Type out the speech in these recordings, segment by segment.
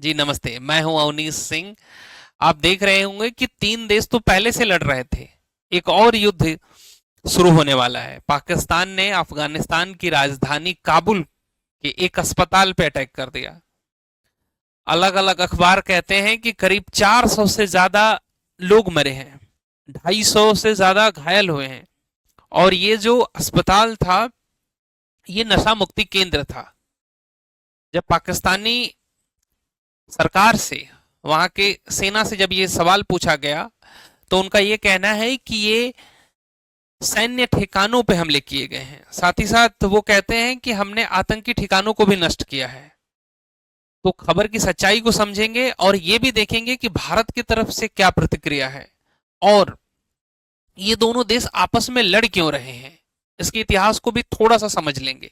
जी नमस्ते, मैं हूं अवनीश सिंह। आप देख रहे होंगे कि तीन देश तो पहले से लड़ रहे थे। एक और युद्ध शुरू होने वाला है। पाकिस्तान ने अफगानिस्तान की राजधानी काबुल के एक अस्पताल पे अटैक कर दिया। अलग अलग अखबार कहते हैं कि करीब 400 से ज्यादा लोग मरे हैं, 250 से ज्यादा घायल हुए हैं। और ये जो अस्पताल था, ये नशा मुक्ति केंद्र था। जब पाकिस्तानी सरकार से, वहां के सेना से जब ये सवाल पूछा गया, तो उनका ये कहना है कि ये सैन्य ठिकानों पे हमले किए गए हैं। साथ ही साथ वो कहते हैं कि हमने आतंकी ठिकानों को भी नष्ट किया है। तो खबर की सच्चाई को समझेंगे और ये भी देखेंगे कि भारत की तरफ से क्या प्रतिक्रिया है और ये दोनों देश आपस में लड़ क्यों रहे हैं, इसके इतिहास को भी थोड़ा सा समझ लेंगे।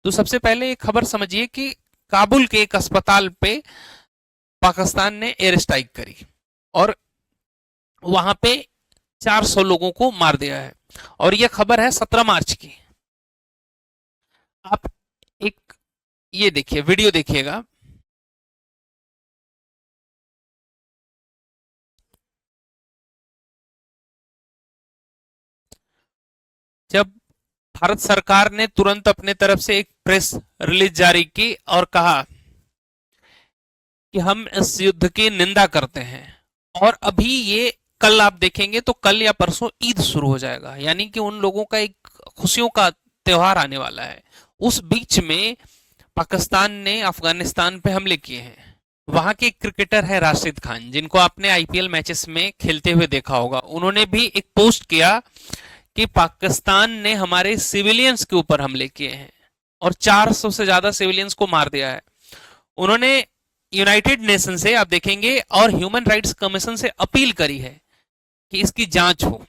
तो सबसे पहले एक खबर समझिए कि काबुल के एक अस्पताल पे पाकिस्तान ने एयर स्ट्राइक करी और वहां पे 400 लोगों को मार दिया है। और यह खबर है 17 मार्च की। आप एक ये देखिए, वीडियो देखिएगा। जब भारत सरकार ने तुरंत अपने तरफ से एक प्रेस रिलीज जारी की और कहा कि हम इस युद्ध की निंदा करते हैं। और अभी ये कल आप देखेंगे तो कल या परसों ईद शुरू हो जाएगा, यानी कि उन लोगों का एक खुशियों का त्योहार आने वाला है। उस बीच में पाकिस्तान ने अफगानिस्तान पे हमले किए हैं। वहां के एक क्रिकेटर है राशिद खान, जिनको आपने आईपीएल मैचेस में खेलते हुए देखा होगा। उन्होंने भी एक पोस्ट किया कि पाकिस्तान ने हमारे सिविलियंस के ऊपर हमले किए हैं और 400 से ज्यादा सिविलियंस को मार दिया है। उन्होंने यूनाइटेड नेशन से, आप देखेंगे, और ह्यूमन राइट्स कमीशन से अपील करी है कि इसकी जांच हो।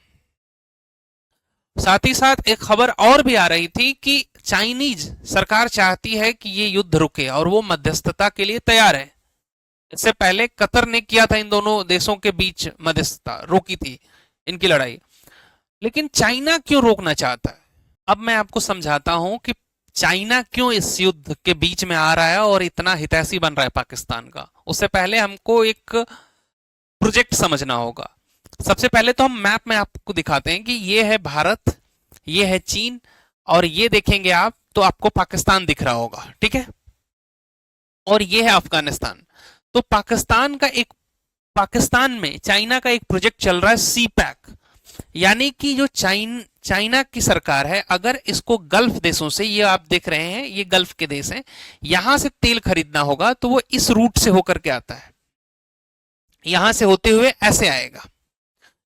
साथ ही साथ एक खबर और भी आ रही थी कि चाइनीज सरकार चाहती है कि ये युद्ध रुके और वो मध्यस्थता के लिए तैयार है। इससे पहले कतर ने किया था, इन दोनों देशों के बीच मध्यस्थता, रोकी थी इनकी लड़ाई। लेकिन चाइना क्यों रोकना चाहता है, अब मैं आपको समझाता हूं कि चाइना क्यों इस युद्ध के बीच में आ रहा है और इतना हितैषी बन रहा है पाकिस्तान का। उससे पहले हमको एक प्रोजेक्ट समझना होगा। सबसे पहले तो हम मैप में आपको दिखाते हैं कि ये है भारत, ये है चीन, और ये देखेंगे आप तो आपको पाकिस्तान दिख रहा होगा, ठीक है। और ये है अफगानिस्तान। तो पाकिस्तान में चाइना का एक प्रोजेक्ट चल रहा है, सी पैक। यानी कि जो चाइना की सरकार है, अगर इसको गल्फ देशों से, ये आप देख रहे हैं ये गल्फ के देश हैं, यहां से तेल खरीदना होगा तो वो इस रूट से होकर के आता है, यहां से होते हुए ऐसे आएगा।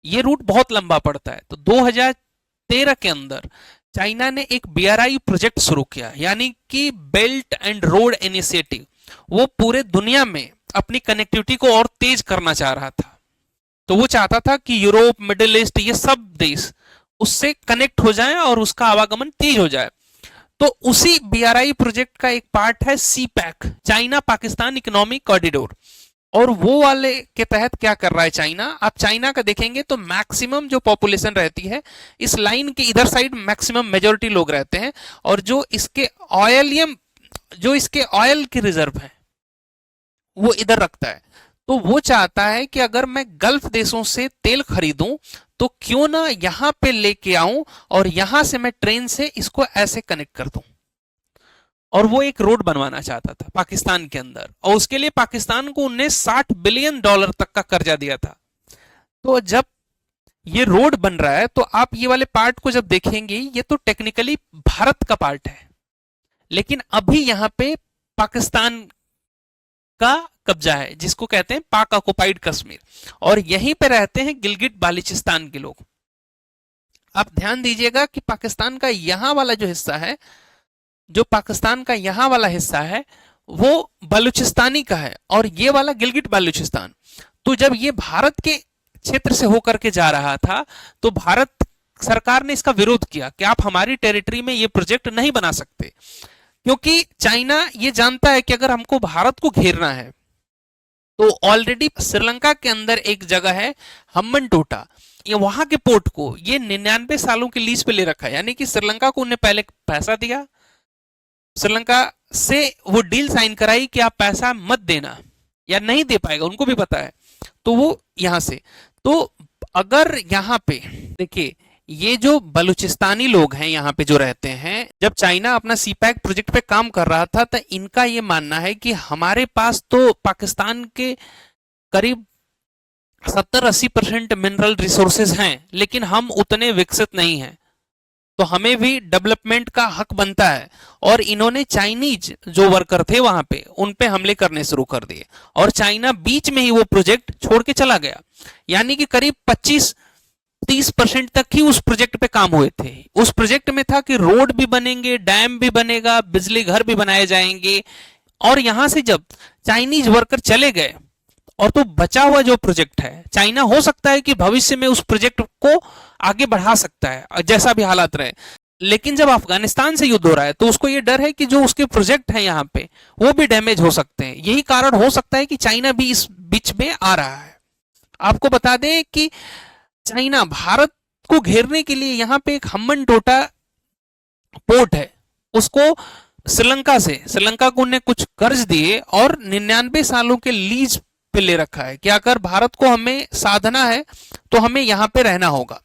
ये रूट बहुत लंबा पड़ता है। तो 2013 के अंदर चाइना ने एक बीआरआई प्रोजेक्ट शुरू किया, यानी कि बेल्ट एंड रोड इनिशिएटिव। वो पूरे दुनिया में अपनी कनेक्टिविटी को और तेज करना चाह रहा था। तो वो चाहता था कि यूरोप, मिडिल ईस्ट, ये सब देश उससे कनेक्ट हो जाएं और उसका आवागमन तेज हो जाए। तो उसी बीआरआई प्रोजेक्ट का एक पार्ट है CPEC, China Pakistan economic corridor. और वो वाले के तहत क्या कर रहा है चाइना, आप चाइना का देखेंगे तो मैक्सिमम जो पॉपुलेशन रहती है इस लाइन के इधर साइड, मैक्सिमम मेजोरिटी लोग रहते हैं। और जो इसके ऑयल के रिजर्व है वो इधर रखता है। तो वो चाहता है कि अगर मैं गल्फ देशों से तेल खरीदूं तो क्यों ना यहां पे लेके आऊं और यहां से मैं ट्रेन से इसको ऐसे कनेक्ट कर दूं। और वो एक रोड बनवाना चाहता था पाकिस्तान के अंदर, और उसके लिए पाकिस्तान को उन्हें $60 बिलियन तक का कर्जा दिया था। तो जब ये रोड बन रहा है तो आप ये वाले पार्ट को जब देखेंगे, ये तो टेक्निकली भारत का पार्ट है, लेकिन अभी यहां पे पाकिस्तान का कब्जा है, जिसको कहते हैं पाक ऑक्युपाइड कश्मीर। और यहीं पे रहते हैं गिलगिट बाल्चिस्तान के लोग। आप ध्यान दीजिएगा कि पाकिस्तान का यहां वाला जो हिस्सा है, जो पाकिस्तान का यहां वाला हिस्सा है, वो बलूचिस्तानी का है, और ये वाला गिलगिट बाल्चिस्तान। तो जब ये भारत के क्षेत्र से होकर के जा रहा था तो भारत सरकार ने इसका विरोध किया कि आप हमारी टेरिटरी में ये प्रोजेक्ट नहीं बना सकते, क्योंकि चाइना ये जानता है कि अगर हमको भारत को घेरना है तो ऑलरेडी श्रीलंका के अंदर एक जगह है हम्बनटोटा, ये वहां के पोर्ट को ये 99 सालों के लीज पे ले रखा है। यानी कि श्रीलंका को उन्हें पहले पैसा दिया, श्रीलंका से वो डील साइन कराई कि आप पैसा मत देना, या नहीं दे पाएगा, उनको भी पता है। तो वो यहां से, तो अगर यहाँ पे देखिए, ये जो बलूचिस्तानी लोग हैं यहाँ पे जो रहते हैं, जब चाइना अपना सी पैक प्रोजेक्ट पे काम कर रहा था तो इनका ये मानना है कि हमारे पास तो पाकिस्तान के करीब 70-80% मिनरल रिसोर्सेज हैं, लेकिन हम उतने विकसित नहीं हैं, तो हमें भी डेवलपमेंट का हक बनता है। और इन्होंने चाइनीज जो वर्कर थे वहां पे, उन पे हमले करने शुरू कर दिए, और चाइना बीच में ही वो प्रोजेक्ट छोड़ के चला गया। यानी कि करीब 25-30% तक ही उस प्रोजेक्ट पे काम हुए थे। उस प्रोजेक्ट में था कि रोड भी बनेंगे, डैम भी बनेगा, बिजली घर भी बनाए जाएंगे। और यहां से जब चाइनीज वर्कर चले गए, और तो बचा हुआ जो प्रोजेक्ट है, चाइना हो सकता है कि भविष्य में उस प्रोजेक्ट को आगे बढ़ा सकता है जैसा भी हालात रहे, लेकिन जब अफगानिस्तान से युद्ध हो रहा है तो उसको ये डर है कि जो उसके प्रोजेक्ट है यहाँ पे वो भी डैमेज हो सकते हैं। यही कारण हो सकता है कि चाइना भी इस बीच में आ रहा है। आपको बता दें कि चाइना भारत को घेरने के लिए यहाँ पे एक हम्बनटोटा पोर्ट है, उसको श्रीलंका को उन्हें कुछ कर्ज दिए और 99 सालों के लीज पे ले रखा है कि अगर भारत को हमें साधना है तो हमें यहां पे रहना होगा।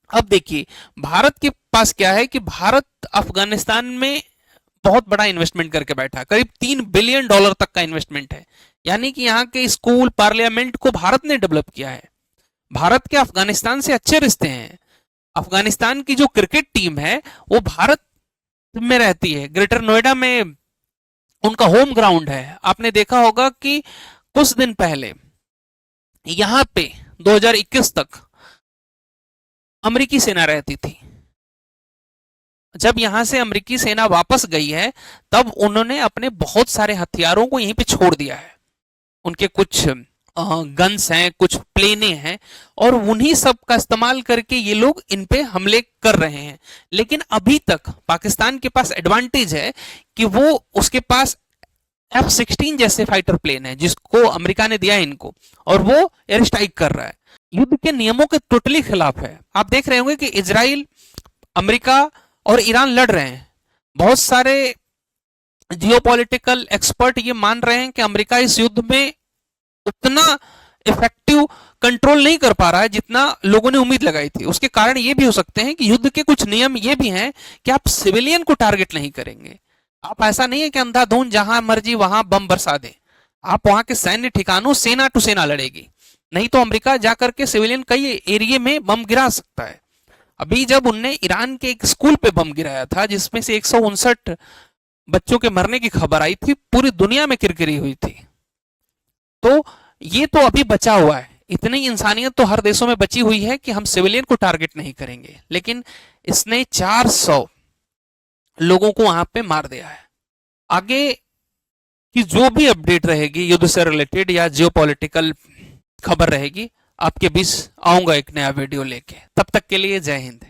अब देखिए, भारत के पास क्या है कि भारत अफगानिस्तान में बहुत बड़ा इन्वेस्टमेंट करके बैठा, करीब $3 बिलियन तक का इन्वेस्टमेंट है। यानी कि यहाँ के स्कूल, पार्लियामेंट को भारत ने डेवलप किया है। भारत के अफगानिस्तान से अच्छे रिश्ते हैं। अफगानिस्तान की जो क्रिकेट टीम है वो भारत में रहती है, ग्रेटर नोएडा में उनका होम ग्राउंड है। आपने देखा होगा कि कुछ दिन पहले यहां पे 2021 तक अमेरिकी सेना रहती थी। जब यहां से अमेरिकी सेना वापस गई है तब उन्होंने अपने बहुत सारे हथियारों को यहीं पे छोड़ दिया है। उनके कुछ गन्स हैं, कुछ प्लेने हैं, और उन्हीं सब का इस्तेमाल करके ये लोग इन पे हमले कर रहे हैं। लेकिन अभी तक पाकिस्तान के पास एडवांटेज है कि वो उसके पास F-16 जैसे फाइटर प्लेन है जिसको अमेरिका ने दिया है इनको, और वो एयर स्ट्राइक कर रहा है। युद्ध के नियमों के टोटली खिलाफ है। आप देख रहे होंगे कि इजराइल, अमेरिका और ईरान लड़ रहे हैं। बहुत सारे जियोपॉलिटिकल एक्सपर्ट ये मान रहे हैं कि अमेरिका इस युद्ध में उतना इफेक्टिव कंट्रोल नहीं कर पा रहा है जितना लोगों ने उम्मीद लगाई थी। उसके कारण ये भी हो सकते हैं कि युद्ध के कुछ नियम ये भी हैं कि आप सिविलियन को टारगेट नहीं करेंगे। आप ऐसा नहीं है कि अंधाधुंध जहां मर्जी वहां बम बरसा दें। आप वहां के सैन्य ठिकानों सेना टू सेना लड़ेगी, नहीं तो अमेरिका जाकर के सिविलियन कई एरिया में बम गिरा सकता है। अभी जब उनने ईरान के एक स्कूल पे बम गिराया था जिसमें से 159 बच्चों के मरने की खबर आई थी, पूरी दुनिया में किरकिरी हुई थी। तो ये तो अभी बचा हुआ है। इतनी इंसानियत तो हर देशों में बची हुई है कि हम सिविलियन को टारगेट नहीं करेंगे, लेकिन इसने 400 लोगों को वहां पे मार दिया है। आगे की जो भी अपडेट रहेगी युद्ध से रिलेटेड या जियोपॉलिटिकल खबर रहेगी, आपके बीच आऊंगा एक नया वीडियो लेके। तब तक के लिए जय हिंद।